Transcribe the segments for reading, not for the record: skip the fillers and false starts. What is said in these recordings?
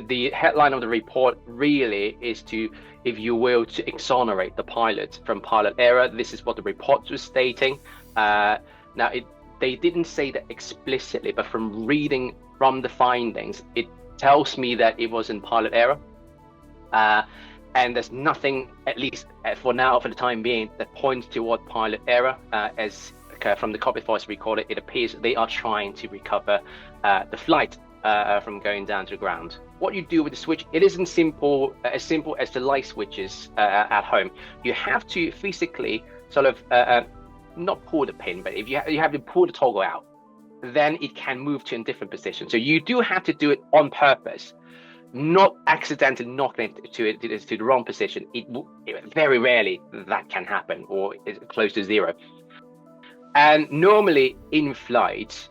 the headline of the report really is to, if you will, to exonerate the pilot from pilot error. This is what the report was stating. They didn't say that explicitly, but from reading from the findings, it tells me that it wasn't pilot error. And there's nothing, at least for now, for the time being, that points toward pilot error. As from the Cockpit voice recorder, it appears they are trying to recover the flight from going down to the ground. What you do with the switch, it isn't as simple as the light switches at home. You have to physically sort of not pull the pin, but if you have to pull the toggle out, then it can move to a different position. So you do have to do it on purpose, not accidentally knocking it to the wrong position. Very rarely that can happen, or is close to zero. And normally in flight,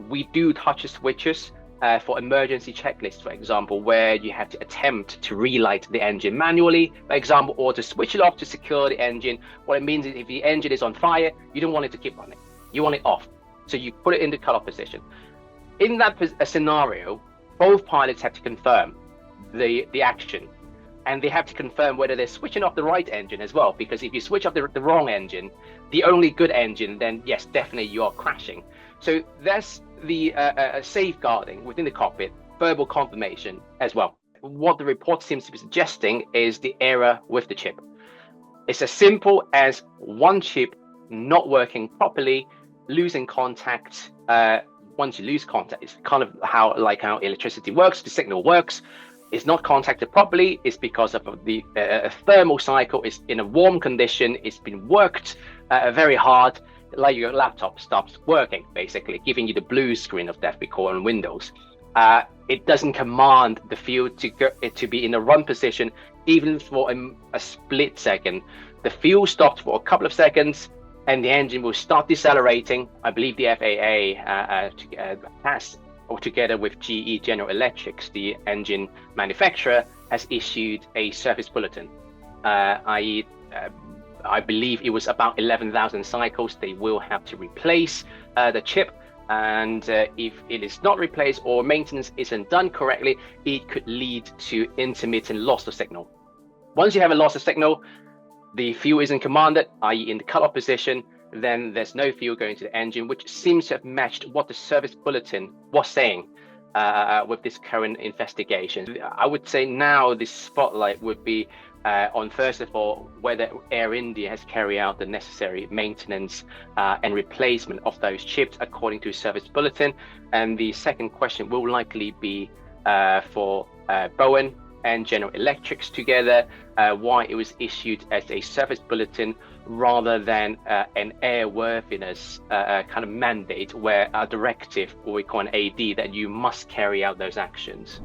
we do touch the switches for emergency checklists, for example, where you have to attempt to relight the engine manually, for example, or to switch it off to secure the engine. What it means is if the engine is on fire, you don't want it to keep running. You want it off. So you put it in the cutoff position. In that scenario, both pilots have to confirm the action, and they have to confirm whether they're switching off the right engine as well, because if you switch off the wrong engine, the only good engine, then yes, definitely you are crashing. So that's the safeguarding within the cockpit, verbal confirmation as well. What the report seems to be suggesting is the error with the chip. It's as simple as one chip not working properly, losing contact. Once you lose contact, it's kind of how electricity works. The signal works. It's not contacted properly. It's because of the thermal cycle. It's in a warm condition. It's been worked very hard. Like your laptop stops working, basically, giving you the blue screen of death we call on Windows. It doesn't command the fuel to be in a run position, even for a split second. The fuel stops for a couple of seconds, and the engine will start decelerating. I believe the FAA has, or together with GE General Electric, the engine manufacturer, has issued a service bulletin, i.e. I believe it was about 11,000 cycles they will have to replace the chip, and if it is not replaced or maintenance isn't done correctly, it could lead to intermittent loss of signal. Once you have a loss of signal, the fuel isn't commanded, i.e. in the cutoff position, then there's no fuel going to the engine, which seems to have matched what the service bulletin was saying with this current investigation. I would say now the spotlight would be on, first of all, whether Air India has carried out the necessary maintenance and replacement of those chips according to service bulletin. And the second question will likely be for Boeing and General Electric together, why it was issued as a service bulletin rather than an airworthiness kind of mandate, where a directive, or we call an AD, that you must carry out those actions.